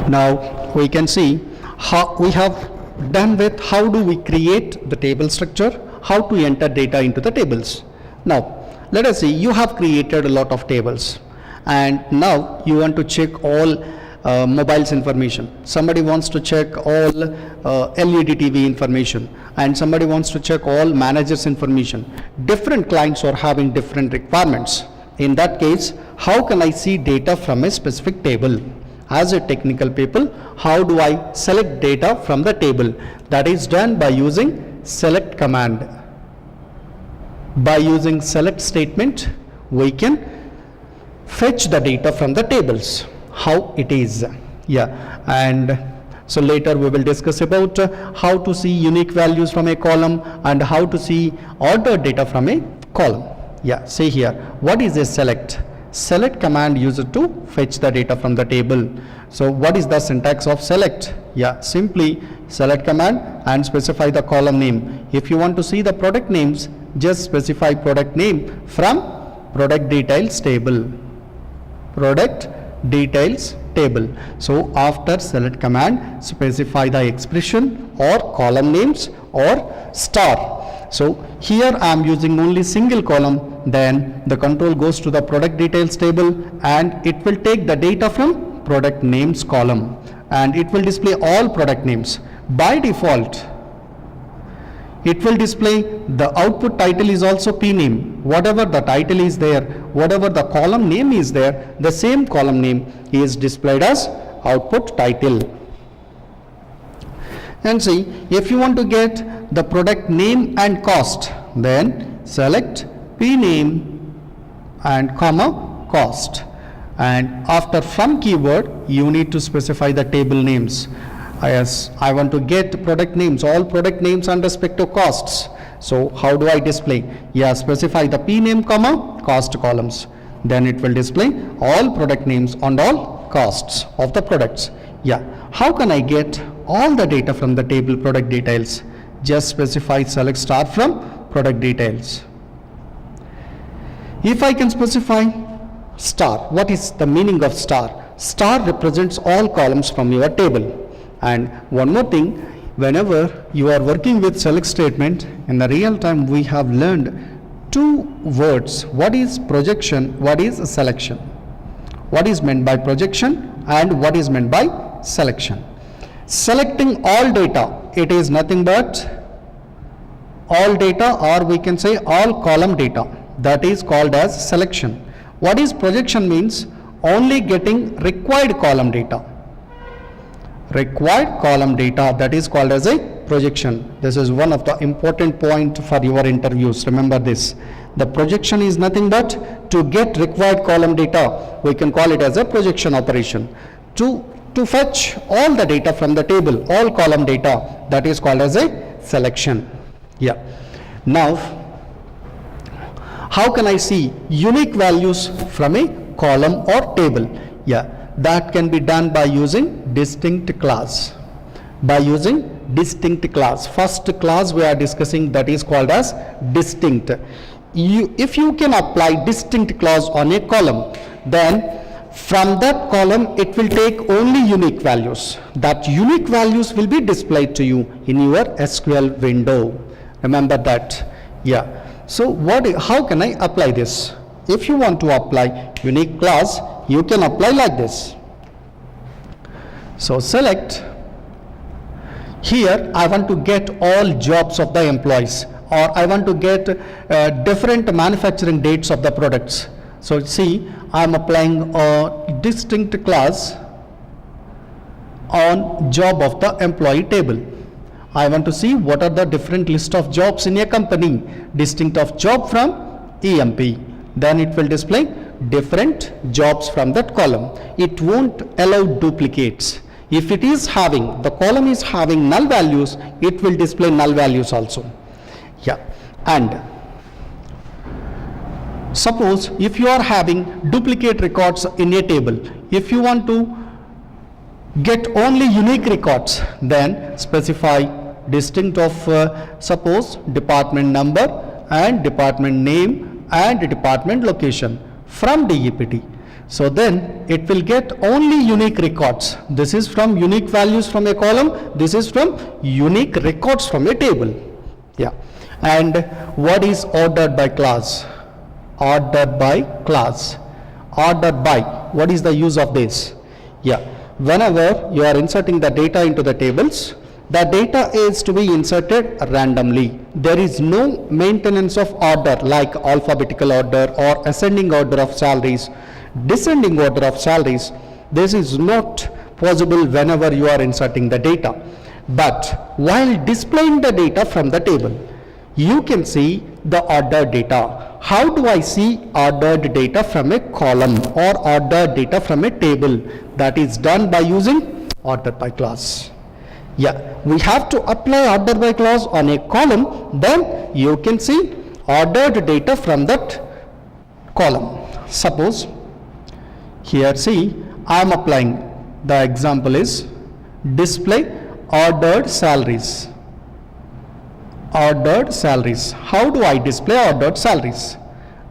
Now we can see how we have done with how do we create the table structure, how to enter data into the tables. Now let us see, you have created a lot of tables and now you want to check all mobiles information. Somebody wants to check all LED TV information, and somebody wants to check all managers information. Different clients are having different requirements. In that case, how can I see data from a specific table? As a technical people, how do I select data from the table? That is done by using select command. By using select statement, we can fetch the data from the tables. How it is, and so later we will discuss about how to see unique values from a column and how to see ordered data from a column. See here, what is a select? Select command used to fetch the data from the table. So what is the syntax of select? Simply select command and specify the column name. If you want to see the product names, just specify product name from product details table. Product details table. So after select command, specify the expression or column names or star. So here I am using only single column, then the control goes to the product details table and it will take the data from product names column and it will display all product names. By default, it will display the output title is also P name. Whatever the title is there, whatever the column name is there, the same column name is displayed as output title. And see, if you want to get the product name and cost, then select P name and comma cost. And after from keyword, you need to specify the table names. Yes, I want to get product names, all product names and respective costs. So how do I display? Specify the P name comma cost columns. Then it will display all product names and all costs of the products. How can I get all the data from the table product details? Just specify select star from product details. If I can specify star, what is the meaning of star? Star represents all columns from your table. And one more thing, whenever you are working with select statement, in the real time we have learned two words. What is projection? What is selection? What is meant by projection and what is meant by selection? Selecting all data, it is nothing but all data, or we can say all column data. That is called as selection. What is projection means? Only getting required column data. Required column data, that is called as a projection. This is one of the important point for your interviews. Remember this. The projection is nothing but to get required column data. We can call it as a projection operation. To fetch all the data from the table, all column data, that is called as a selection. Now, how can I see unique values from a column or table? That can be done by using distinct class. By using distinct class. First class we are discussing, that is called as distinct. If you can apply distinct clause on a column, then from that column it will take only unique values. That unique values will be displayed to you in your SQL window. Remember that. So how can I apply this? If you want to apply unique class, you can apply like this. So select, here I want to get all jobs of the employees, or I want to get different manufacturing dates of the products. So see, I am applying a distinct class on job of the employee table. I want to see what are the different list of jobs in a company, distinct of job from EMP. Then it will display different jobs from that column. It won't allow duplicates. If it is having, the column is having null values, it will display null values also. And suppose if you are having duplicate records in a table, if you want to get only unique records, then specify distinct of suppose department number and department name and department location from DEPT. So then it will get only unique records. This is from unique values from a column. This is from unique records from a table. Yeah. And what is ordered by class? Ordered by class. Ordered by. What is the use of this? Yeah. Whenever you are inserting the data into the tables, the data is to be inserted randomly. There is no maintenance of order like alphabetical order or ascending order of salaries, descending order of salaries. This is not possible whenever you are inserting the data. But while displaying the data from the table, you can see the ordered data. How do I see ordered data from a column or ordered data from a table? That is done by using order by clause. Yeah, we have to apply order by clause on a column, then you can see ordered data from that column. Suppose here, see, I am applying, the example is display ordered salaries. Ordered salaries. How do I display ordered salaries?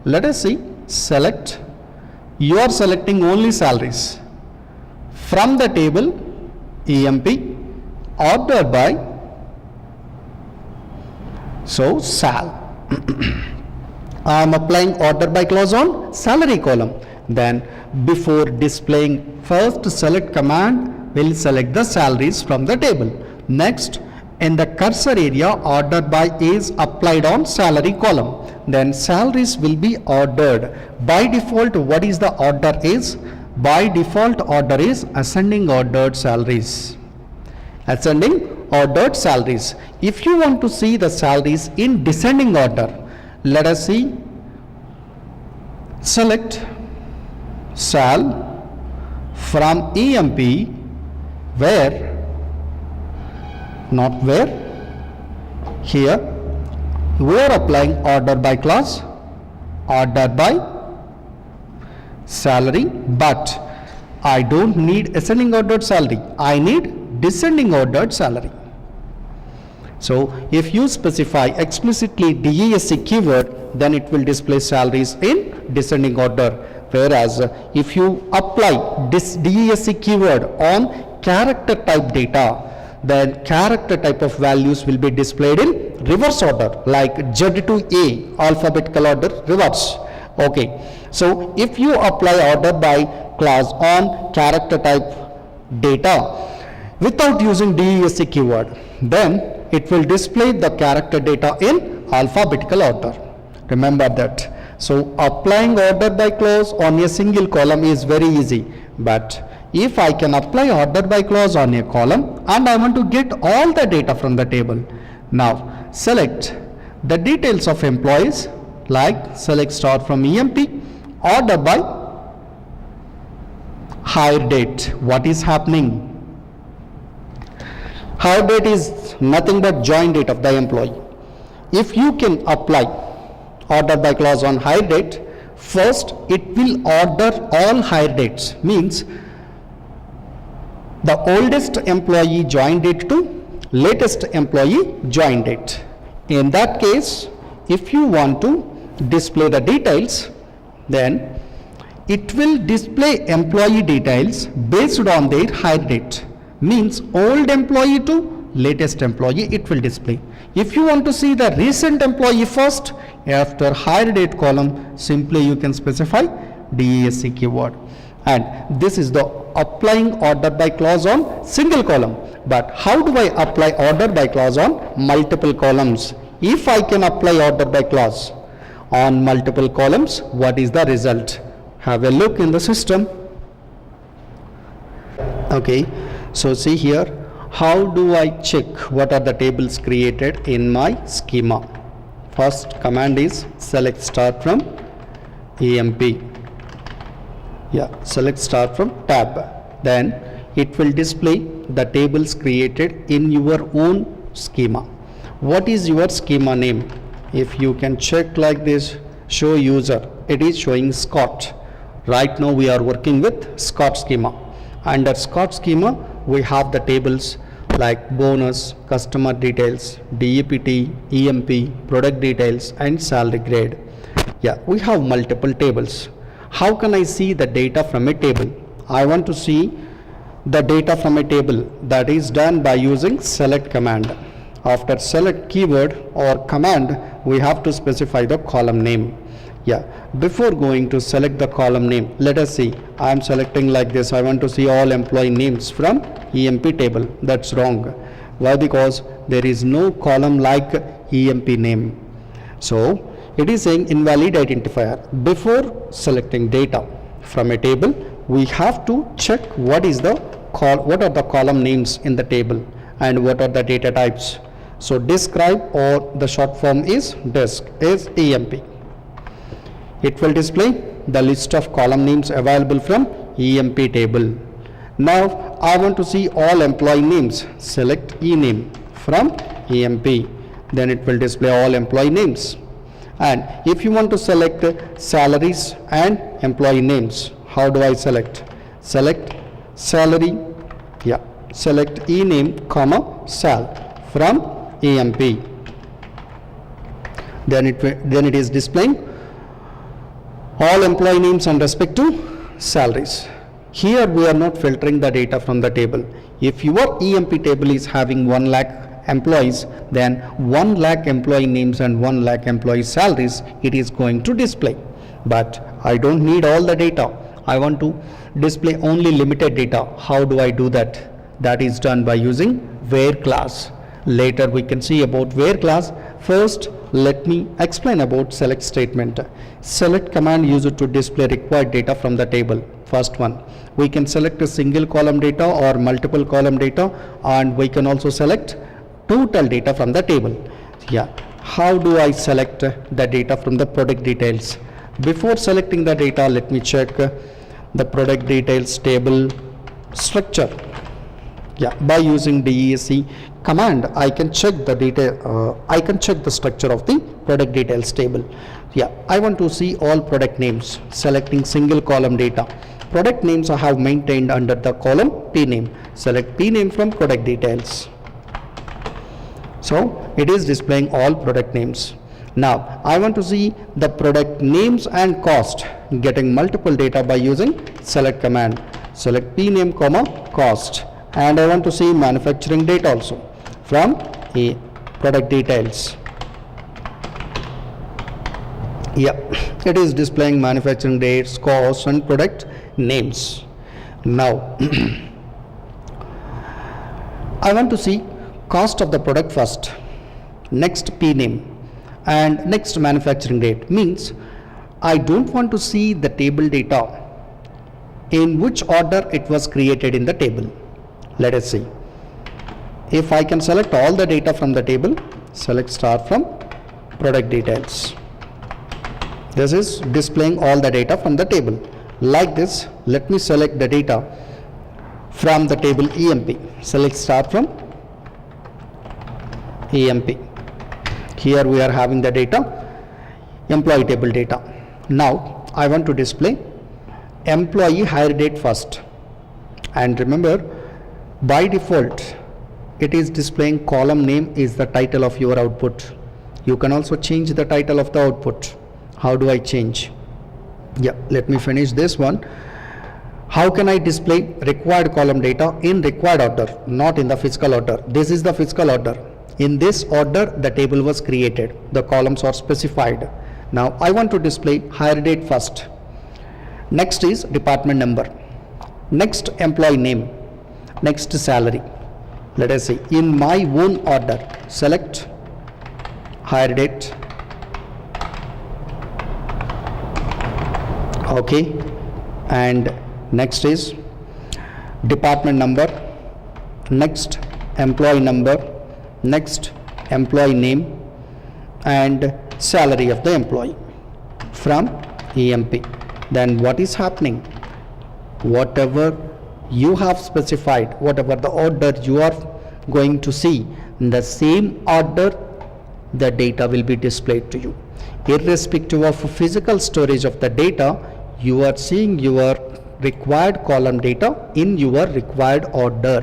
Let us see, select, you are selecting only salaries from the table EMP, ordered by, so sal. I am applying order by clause on salary column. Then before displaying, first select command will select the salaries from the table. Next, in the cursor area, order by is applied on salary column. Then salaries will be ordered. By default, what is the order is? By default order is ascending ordered salaries. Ascending ordered salaries. If you want to see the salaries in descending order, let us see, select sal from EMP, where, not where, here we are applying order by clause, order by salary, but I don't need ascending ordered salary, I need descending ordered salary. So if you specify explicitly DESC keyword, then it will display salaries in descending order, whereas if you apply this DESC keyword on character type data, then character type of values will be displayed in reverse order, like Z to A, alphabetical order reverse. Okay, so if you apply order by clause on character type data without using DESC keyword, then it will display the character data in alphabetical order. Remember that. So applying order by clause on a single column is very easy, but if I can apply order by clause on a column and I want to get all the data from the table, now select the details of employees, like select star from EMP, order by hire date. What is happening? Hire date is nothing but join date of the employee. If you can apply order by clause on hire date, first it will order all hire dates, means the oldest employee join date to latest employee join date. In that case, if you want to display the details, then it will display employee details based on their hire date, means old employee to latest employee it will display. If you want to see the recent employee first, after hire date column, simply you can specify DESC keyword. And this is the applying order by clause on single column. But how do I apply order by clause on multiple columns? If I can apply order by clause on multiple columns, what is the result? Have a look in the system. Okay, so see here, how do I check what are the tables created in my schema? First command is select star from EMP. Yeah, select star from tab. Then it will display the tables created in your own schema. What is your schema name? If you can check like this, show user, it is showing Scott. Right now we are working with Scott schema. Under Scott schema, we have the tables like bonus, customer details, DEPT, EMP, product details and salary grade. Yeah, we have multiple tables. how can I see the data from a table? I want to see the data from a table. That is done by using select command. After select keyword or command, we have to specify the column name. Yeah, before going to select the column name, let us see. I am selecting like this. I want to see all employee names from EMP table. That's wrong. Why? Because there is no column like EMP name. So it is saying invalid identifier. Before selecting data from a table, we have to check what are the column names in the table and what are the data types. So describe, or the short form is desk, is EMP. It will display the list of column names available from EMP table. Now I want to see all employee names. Select ename from EMP. Then it will display all employee names. And if you want to select salaries and employee names, how do I select? Select salary. Yeah. Select ename comma sal from EMP. Then it is displaying all employee names and respect to salaries. Here we are not filtering the data from the table. If your EMP table is having 1 lakh employees, then 1 lakh employee names and 1 lakh employee salaries it is going to display. But I don't need all the data. I want to display only limited data. How do I do that? That is done by using where class. Later we can see about where class. First, let me explain about select statement. Select command used to display required data from the table. First one, we can select a single column data or multiple column data, and we can also select total data from the table. Yeah, how do I select the data from the product details? Before selecting the data, let me check the product details table structure. Yeah, by using DESC command, I can check the data. I can check the structure of the product details table. Yeah, I want to see all product names. Selecting single column data. Product names I have maintained under the column P name. Select P name from product details. So it is displaying all product names. Now I want to see the product names and cost, getting multiple data by using select command. Select P name comma cost, and I want to see manufacturing date also from a product details. Yeah, it is displaying manufacturing dates, costs and product names. Now I want to see cost of the product first, next P name, and next manufacturing date. Means I don't want to see the table data in which order it was created in the table. Let us see. If I can select all the data from the table, select star from product details. This is displaying all the data from the table. Like this, let me select the data from the table EMP. Select star from EMP. Here we are having the data, employee table data. Now I want to display employee hire date first. And remember, by default it is displaying column name is the title of your output. You can also change the title of the output. How do I change? Yeah, let me finish this one. How can I display required column data in required order, not in the physical order? This is the physical order. In this order the table was created, the columns are specified. Now I want to display hire date first. Next is department number, next employee name, next salary. Let us see, in my own order, select hire date. Okay, and next is department number, next employee number, next employee name, and salary of the employee from EMP. Then what is happening? Whatever you have specified, whatever the order you are going to see, in the same order the data will be displayed to you. Irrespective of physical storage of the data, you are seeing your required column data in your required order.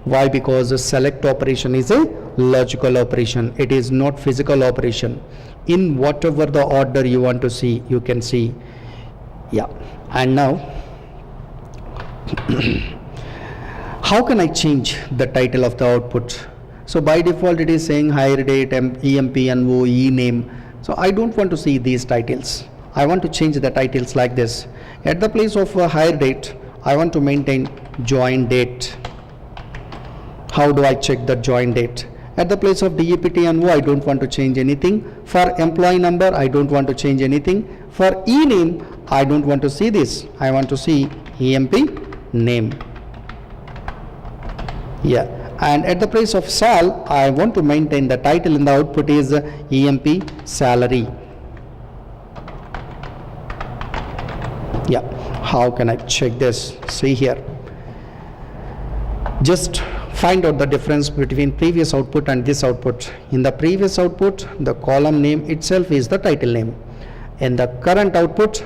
Why? Because the select operation is a logical operation. It is not physical operation. In whatever the order you want to see, you can see. Yeah, and now how can I change the title of the output? So by default it is saying hire date, EMP, NO, name. So I don't want to see these titles. I want to change the titles like this. At the place of hire date, I want to maintain join date. How do I check the join date? At the place of DEPT NO, I don't want to change anything. For employee number, I don't want to change anything. For name, I don't want to see this. I want to see EMP name. Yeah, and at the place of sal, I want to maintain the title in the output is EMP salary. Yeah, how can I check this? See here. Just find out the difference between previous output and this output. In the previous output, the column name itself is the title name. In the current output,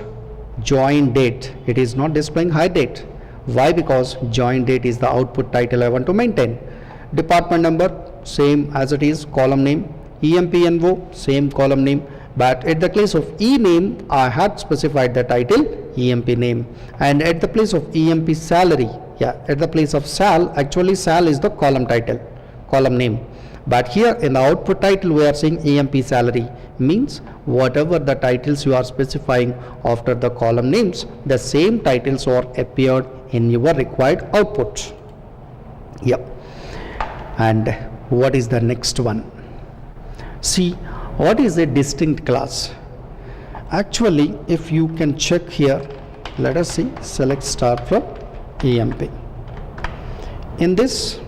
join date, it is not displaying hire date. Why? Because join date is the output title I want to maintain. Department number, same as it is, column name. EMP NO, same column name. But at the place of name, I had specified the title EMP name. And at the place of EMP salary, yeah, at the place of sal, actually sal is the column title, column name. But here in the output title, we are saying EMP salary, means whatever the titles you are specifying after the column names, the same titles are appeared in your required output. Yep. And what is the next one? See, what is a distinct class? Actually, if you can check here, let us see, select star from EMP. In this,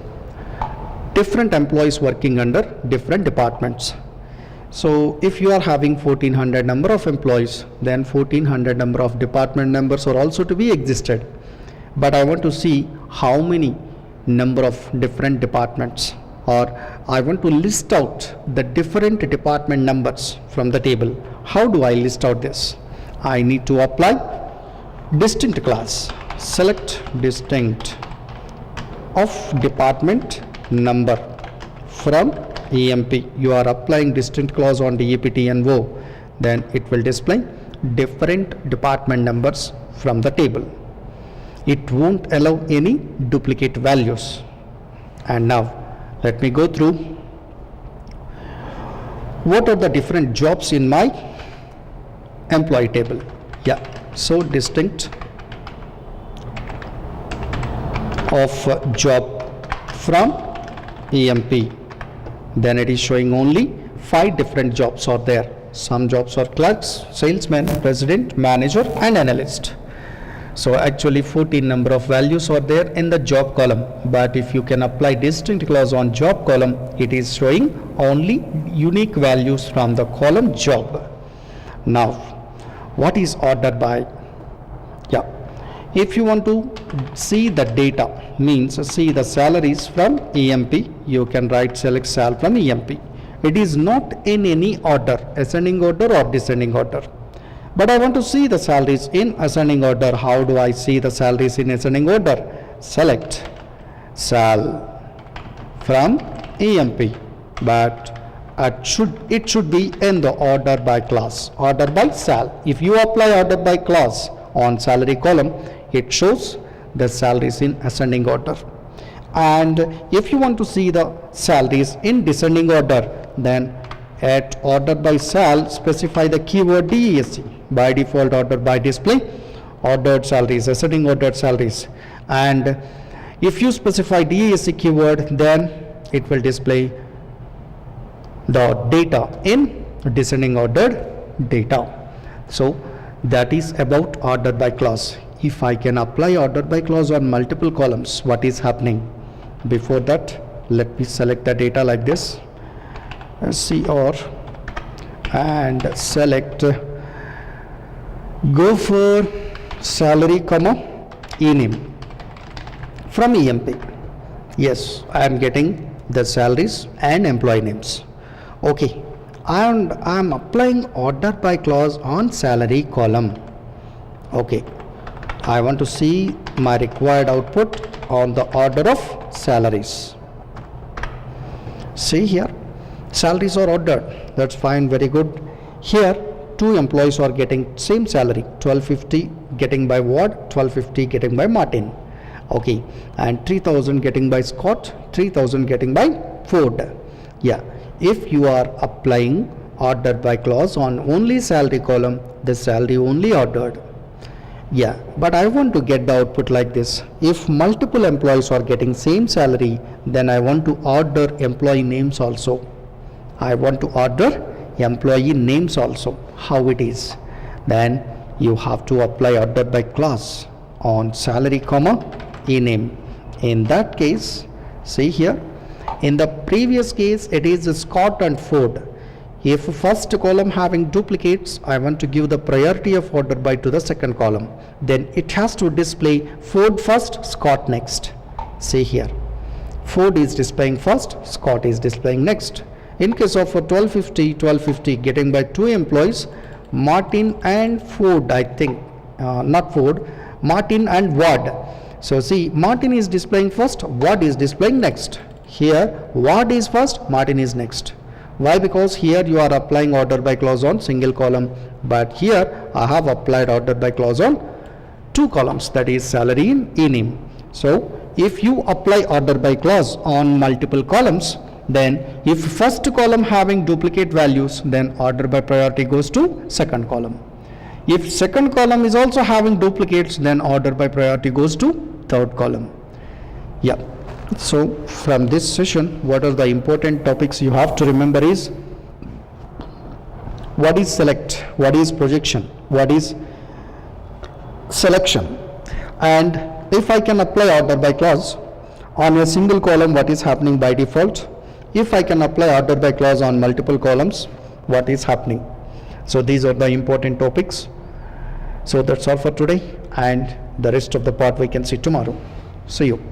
different employees working under different departments. So if you are having 1400 number of employees, then 1400 number of department numbers are also to be existed. But I want to see how many number of different departments, or I want to list out the different department numbers from the table. How do I list out this? I need to apply distinct class. Select distinct of department number from EMP. You are applying distinct clause on DEPT NO, then it will display different department numbers from the table. It won't allow any duplicate values. And now let me go through what are the different jobs in my employee table. Yeah, so distinct of job from EMP, then it is showing only 5 different jobs are there. Some jobs are clerks, salesman, president, manager and analyst. So actually 14 number of values are there in the job column, but if you can apply distinct clause on job column, it is showing only unique values from the column job. Now what is order by? Yeah, if you want to see the data, means see the salaries from EMP, you can write select sal from EMP. It is not in any order, ascending order or descending order. But I want to see the salaries in ascending order. How do I see the salaries in ascending order? Select sal from EMP, but it should be in the order by class, order by sal. If you apply order by class on salary column, it shows the salaries in ascending order. And if you want to see the salaries in descending order, then at order by sal, specify the keyword DESC. By default, order by display ordered salaries, ascending ordered salaries. And if you specify DESC keyword, then it will display the data in descending ordered data. So that is about order by class. If I can apply order by clause on multiple columns, what is happening? Before that, let me select the data like this, CR, and select, go for salary comma name from EMP. Yes, I am getting the salaries and employee names. Okay, and I am applying order by clause on salary column. Okay, I want to see my required output on the order of salaries. See here, salaries are ordered. That's fine, very good. Here 2 employees are getting same salary, 1250 getting by Ward, 1250 getting by Martin. Okay, and 3000 getting by Scott, 3000 getting by Ford. Yeah, if you are applying order by clause on only salary column, the salary only ordered. Yeah, but I want to get the output like this. If multiple employees are getting same salary, then I want to order employee names also. I want to order employee names also. How it is? Then you have to apply order by clause on salary comma e name. In that case, see here, in the previous case it is Scott and Ford. If first column having duplicates, I want to give the priority of order by to the second column. Then it has to display Ford first, Scott next. See here, Ford is displaying first, Scott is displaying next. In case of 1250 getting by two employees, Martin and Ford, I think, not Ford, Martin and Ward. So see, Martin is displaying first, Ward is displaying next. Here, Ward is first, Martin is next. Why? Because here you are applying order by clause on single column, but here I have applied order by clause on two columns, that is salary and e name. So if you apply order by clause on multiple columns, then if first column having duplicate values, then order by priority goes to second column. If second column is also having duplicates, then order by priority goes to third column. Yeah. So from this session, what are the important topics you have to remember is, what is select, what is projection, what is selection, and if I can apply order by clause on a single column, what is happening by default. If I can apply order by clause on multiple columns, what is happening. So these are the important topics. So that's all for today, and the rest of the part we can see tomorrow. See you.